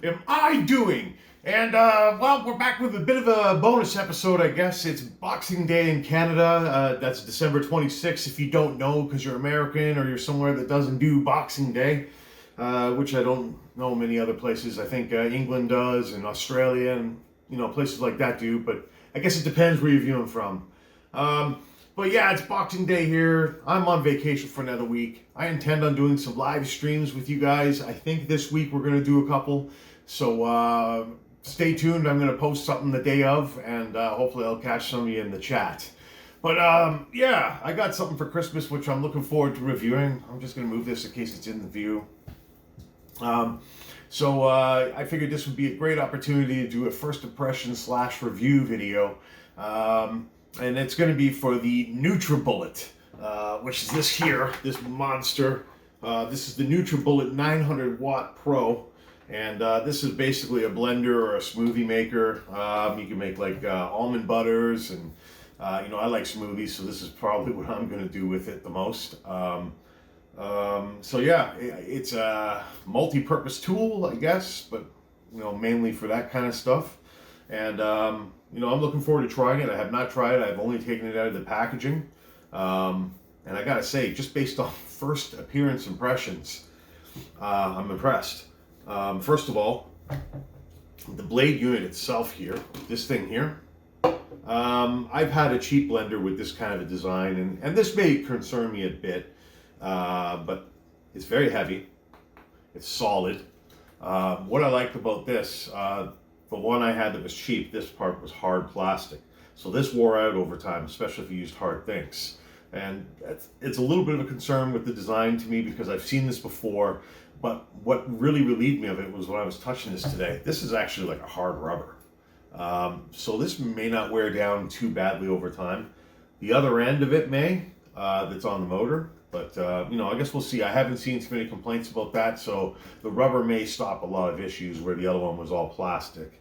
am I doing? And, well, we're back with a bit of a bonus episode, I guess. It's Boxing Day in Canada. That's December 26th, if you don't know, because you're American or you're somewhere that doesn't do Boxing Day, which I don't know many other places. I think England does, and Australia, and, places like that do, but I guess it depends where you're viewing from. But yeah, it's Boxing Day here. I'm on vacation for another week. I intend on doing some live streams with you guys. I think this week we're going to do a couple. So stay tuned. I'm going to post something the day of, and hopefully I'll catch some of you in the chat. But yeah, I got something for Christmas which I'm looking forward to reviewing. I'm just going to move this in case it's in the view. So I figured this would be a great opportunity to do a first impression / review video. And it's going to be for the Nutribullet, which is this monster. This is the Nutribullet 900 Watt Pro. And this is basically a blender or a smoothie maker. You can make like almond butters, and I like smoothies, so this is probably what I'm going to do with it the most. So yeah, it's a multi-purpose tool, I guess, but mainly for that kind of stuff. And I'm looking forward to trying it. I have not tried it. I've only taken it out of the packaging. And I gotta say, just based on first appearance impressions, I'm impressed. First of all, the blade unit itself here, this thing here, I've had a cheap blender with this kind of a design, and this may concern me a bit, but it's very heavy. It's solid. What I liked about this, the one I had that was cheap, this part was hard plastic. So this wore out over time, especially if you used hard things. And it's a little bit of a concern with the design to me because I've seen this before, but what really relieved me of it was when I was touching this today. This is actually like a hard rubber. So this may not wear down too badly over time. The other end of it may, that's on the motor. But, I guess we'll see. I haven't seen too many complaints about that, so the rubber may stop a lot of issues where the other one was all plastic.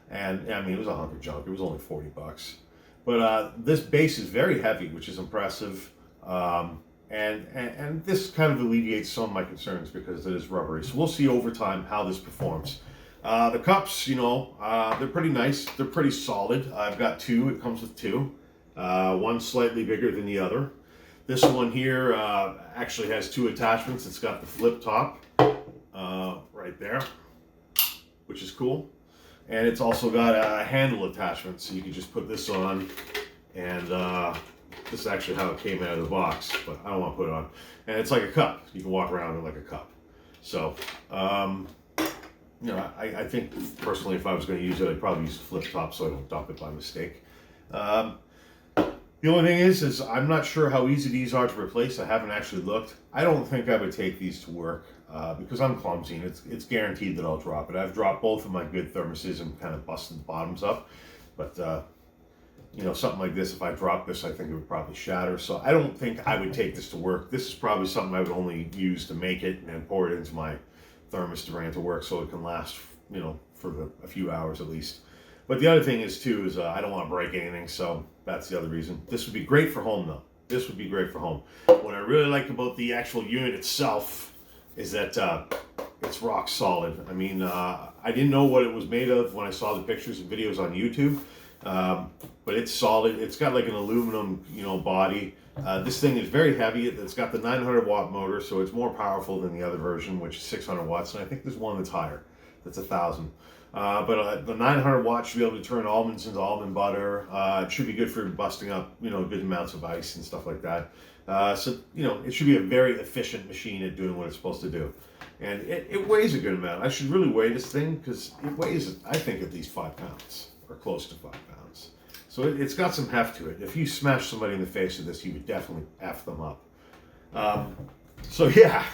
And, I mean, it was a hunk of junk. It was only $40. But this base is very heavy, which is impressive. And this kind of alleviates some of my concerns because it is rubbery. So we'll see over time how this performs. The cups, they're pretty nice. They're pretty solid. I've got two. It comes with two. One slightly bigger than the other. This one here actually has two attachments. It's got the flip top right there, which is cool. And it's also got a handle attachment, so you can just put this on. And this is actually how it came out of the box, but I don't want to put it on. And it's like a cup. You can walk around it like a cup. So, I think personally if I was going to use it, I'd probably use the flip top so I don't dump it by mistake. The only thing is I'm not sure how easy these are to replace. I haven't actually looked. I don't think I would take these to work because I'm clumsy and it's guaranteed that I'll drop it. I've dropped both of my good thermoses and kind of busted the bottoms up. But, something like this, if I dropped this, I think it would probably shatter. So I don't think I would take this to work. This is probably something I would only use to make it and pour it into my thermos to bring it to work so it can last, for a few hours at least. But the other thing is I don't want to break anything, so that's the other reason. This would be great for home, though. This would be great for home. What I really like about the actual unit itself is that it's rock solid. I mean, I didn't know what it was made of when I saw the pictures and videos on YouTube, but it's solid. It's got like an aluminum, body. This thing is very heavy. It's got the 900 watt motor, so it's more powerful than the other version, which is 600 watts, and I think there's one that's higher. That's 1,000. But the 900 watts should be able to turn almonds into almond butter. It should be good for busting up, good amounts of ice and stuff like that. So it should be a very efficient machine at doing what it's supposed to do. And it weighs a good amount. I should really weigh this thing because it weighs, I think, at least 5 pounds or close to 5 pounds. So it's got some heft to it. If you smash somebody in the face with this, you would definitely F them up. So yeah.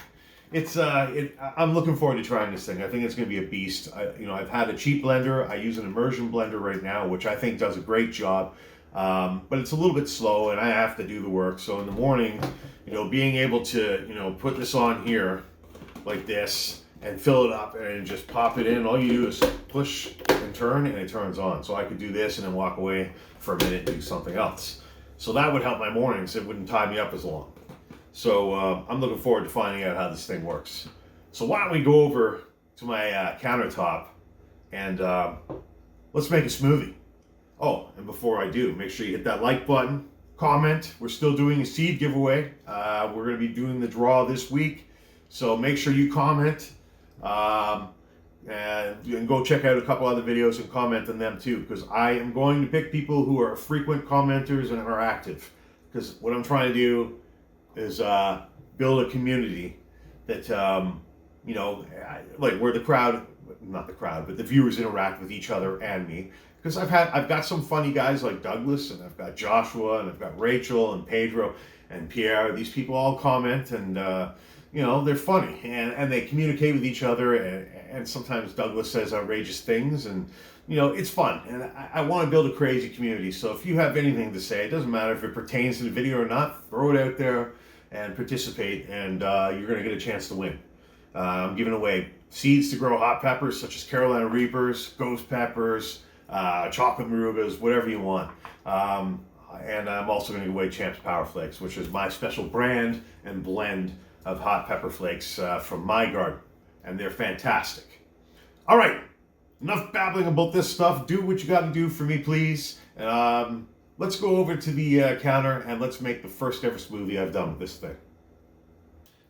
I'm looking forward to trying this thing. I think it's going to be a beast. I've had a cheap blender. I use an immersion blender right now, which I think does a great job. But it's a little bit slow, and I have to do the work. So in the morning, being able to, put this on here like this and fill it up and just pop it in. All you do is push and turn, and it turns on. So I could do this and then walk away for a minute and do something else. So that would help my mornings. It wouldn't tie me up as long. So I'm looking forward to finding out how this thing works. So why don't we go over to my countertop and let's make a smoothie. Oh, and before I do, make sure you hit that like button, comment. We're still doing a seed giveaway. We're going to be doing the draw this week, so make sure you comment. And go check out a couple other videos and comment on them too, because I am going to pick people who are frequent commenters and are active, because what I'm trying to do is build a community that you know, like where the crowd, not the crowd, but the viewers interact with each other and me, because I've got some funny guys like Douglas, and I've got Joshua, and I've got Rachel and Pedro and Pierre. These people all comment, and you know, they're funny, and they communicate with each other, and sometimes Douglas says outrageous things, and you know, it's fun, and I want to build a crazy community. So if you have anything to say, it doesn't matter if it pertains to the video or not, throw it out there and participate, and you're going to get a chance to win. I'm giving away seeds to grow hot peppers such as Carolina Reapers, ghost peppers, chocolate marubas, whatever you want. And I'm also going to give away Champs Power Flakes, which is my special brand and blend of hot pepper flakes from my garden, and they're fantastic. All right, enough babbling about this stuff. Do what you got to do for me, please. Let's go over to the counter and let's make the first ever smoothie I've done with this thing.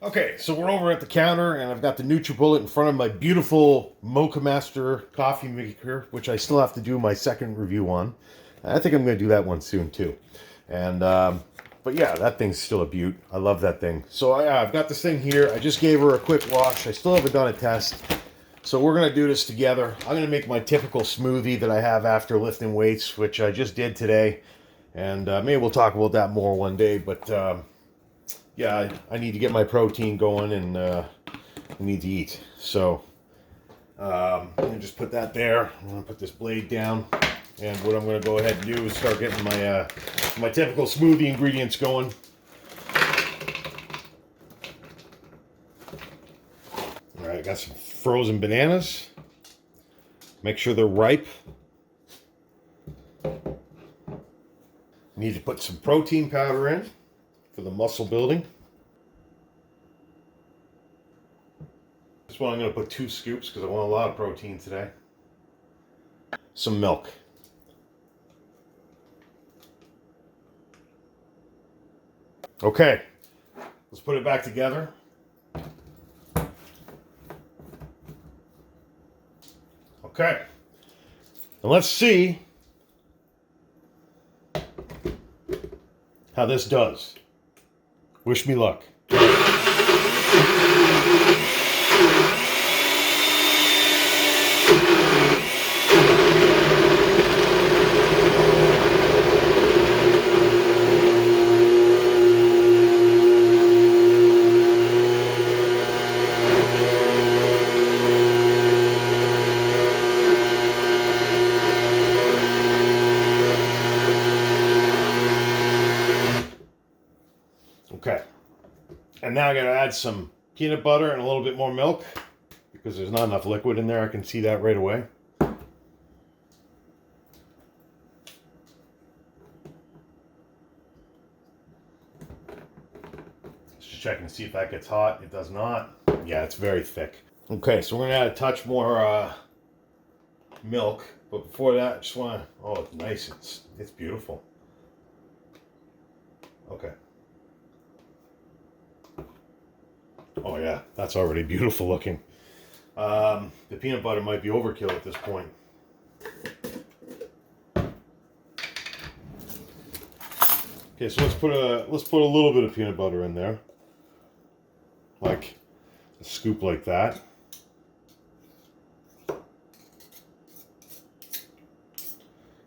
Okay, so we're over at the counter, and I've got the Nutribullet in front of my beautiful Mocha Master coffee maker, which I still have to do my second review on. I think I'm going to do that one soon too. And but yeah, that thing's still a beaut. I love that thing. So yeah, I've got this thing here. I just gave her a quick wash. I still haven't done a test. So we're going to do this together. I'm going to make my typical smoothie that I have after lifting weights, which I just did today. And maybe we'll talk about that more one day. But yeah, I need to get my protein going, and I need to eat. So I'm going to just put that there. I'm going to put this blade down. And what I'm going to go ahead and do is start getting my my typical smoothie ingredients going. All right, I got some frozen bananas. Make sure they're ripe. Need to put some protein powder in for the muscle building. This one I'm going to put 2 scoops because I want a lot of protein today. Some milk. Okay, let's put it back together. Okay, and let's see how this does. Wish me luck. Okay, and now I gotta add some peanut butter and a little bit more milk because there's not enough liquid in there. I can see that right away. Just checking to see if that gets hot. It does not. Yeah, it's very thick. Okay, so we're gonna add a touch more milk, but before that, I just wanna, oh, it's nice. It's beautiful. Okay. Oh yeah, that's already beautiful looking. The peanut butter might be overkill at this point. Okay, so let's put a little bit of peanut butter in there, like a scoop like that.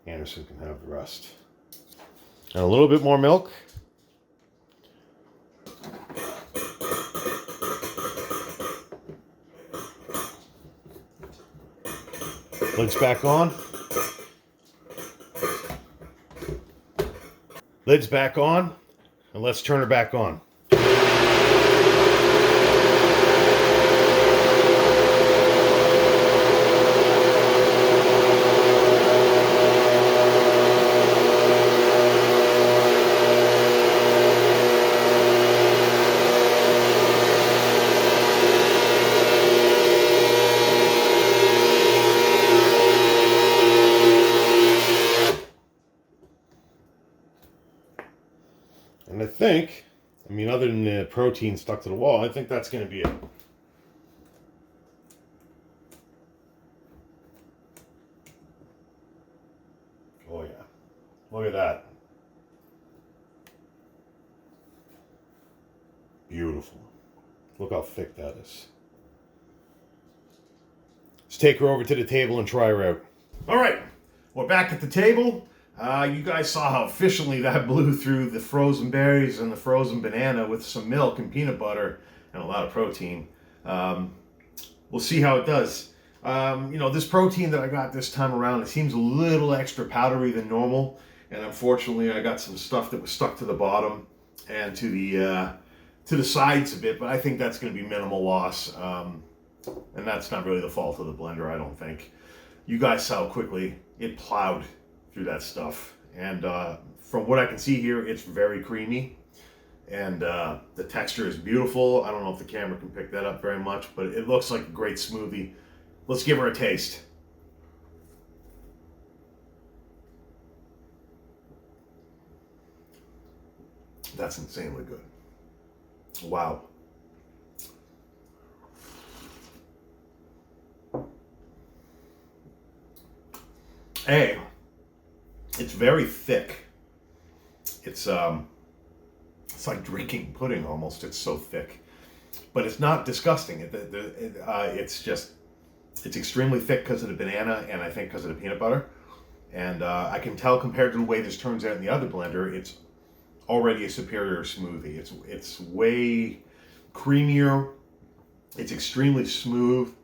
Anderson can have the rest. And a little bit more milk. Lids back on. Lids back on, and let's turn her back on. think, I mean, other than the protein stuck to the wall, I think that's going to be it. Oh, yeah. Look at that. Beautiful. Look how thick that is. Let's take her over to the table and try her out. All right, we're back at the table. You guys saw how efficiently that blew through the frozen berries and the frozen banana with some milk and peanut butter and a lot of protein. We'll see how it does. You know, this protein that I got this time around, it seems a little extra powdery than normal. And unfortunately, I got some stuff that was stuck to the bottom and to the sides a bit, but I think that's going to be minimal loss. And that's not really the fault of the blender, I don't think. You guys saw how quickly it plowed through that stuff. And from what I can see here, it's very creamy. And the texture is beautiful. I don't know if the camera can pick that up very much, but it looks like a great smoothie. Let's give her a taste. That's insanely good. Wow. It's very thick. It's like drinking pudding almost. It's so thick, but it's not disgusting. It's extremely thick because of the banana and I think because of the peanut butter. And I can tell compared to the way this turns out in the other blender, it's already a superior smoothie. It's way creamier. It's extremely smooth.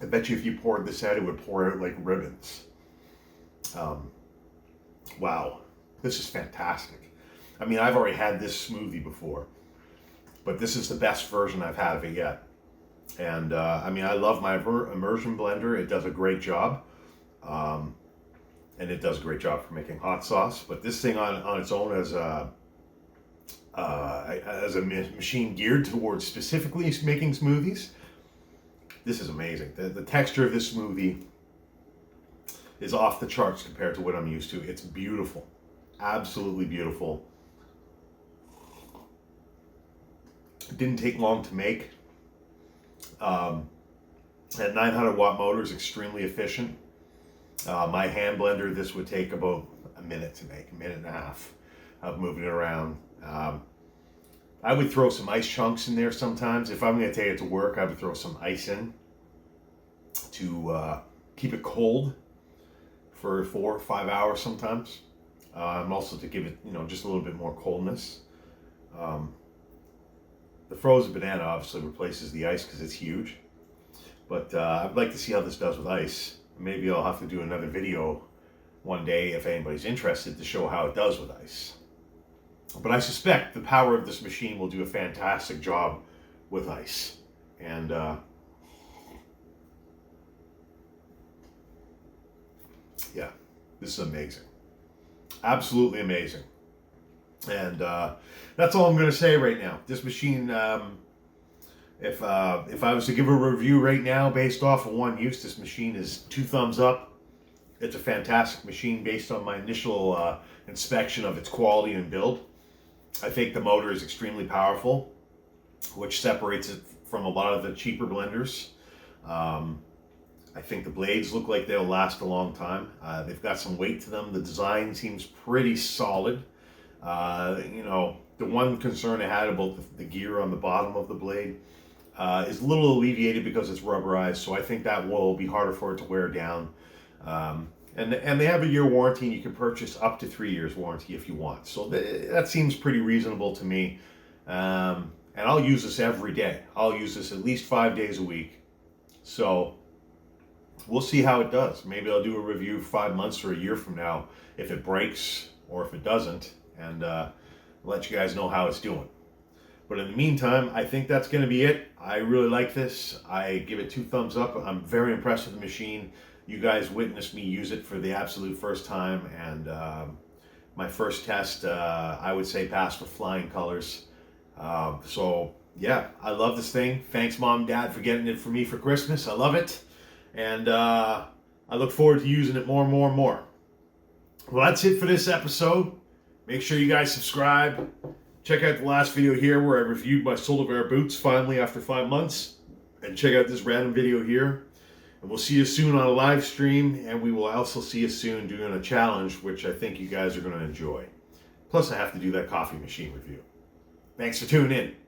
I bet you if you poured this out, it would pour out like ribbons. Wow, this is fantastic. I mean, I've already had this smoothie before, but this is the best version I've had of it yet. And I mean, I love my immersion blender. It does a great job. And it does a great job for making hot sauce. But this thing on its own as a machine geared towards specifically making smoothies, this is amazing. The texture of this smoothie is off the charts compared to what I'm used to. It's beautiful. Absolutely beautiful. It didn't take long to make. That 900 watt motor is extremely efficient. My hand blender, this would take about a minute to make, a minute and a half of moving it around. I would throw some ice chunks in there sometimes. If I'm going to take it to work, I would throw some ice in to keep it cold for 4 or 5 hours sometimes. And also to give it, just a little bit more coldness. The frozen banana obviously replaces the ice because it's huge. But I'd like to see how this does with ice. Maybe I'll have to do another video one day if anybody's interested to show how it does with ice. But I suspect the power of this machine will do a fantastic job with ice. And yeah, this is amazing. Absolutely amazing. And that's all I'm going to say right now. This machine, if I was to give a review right now based off of one use, this machine is 2 thumbs up. It's a fantastic machine based on my initial inspection of its quality and build. I think the motor is extremely powerful, which separates it from a lot of the cheaper blenders. I think the blades look like they'll last a long time. They've got some weight to them. The design seems pretty solid. The one concern I had about the gear on the bottom of the blade is a little alleviated because it's rubberized, so I think that will be harder for it to wear down. And they have a year warranty, and you can purchase up to 3 years warranty if you want. So that seems pretty reasonable to me. And I'll use this every day. I'll use this at least 5 days a week. So we'll see how it does. Maybe I'll do a review 5 months or a year from now if it breaks or if it doesn't, and let you guys know how it's doing. But in the meantime, I think that's going to be it. I really like this. I give it 2 thumbs up. I'm very impressed with the machine. You guys witnessed me use it for the absolute first time, and my first test, I would say, passed with flying colors. So yeah, I love this thing. Thanks, Mom and Dad, for getting it for me for Christmas. I love it, and I look forward to using it more and more and more. Well, that's it for this episode. Make sure you guys subscribe. Check out the last video here where I reviewed my Solar boots finally after 5 months. And check out this random video here. And we'll see you soon on a live stream. And we will also see you soon doing a challenge, which I think you guys are going to enjoy. Plus, I have to do that coffee machine review. Thanks for tuning in.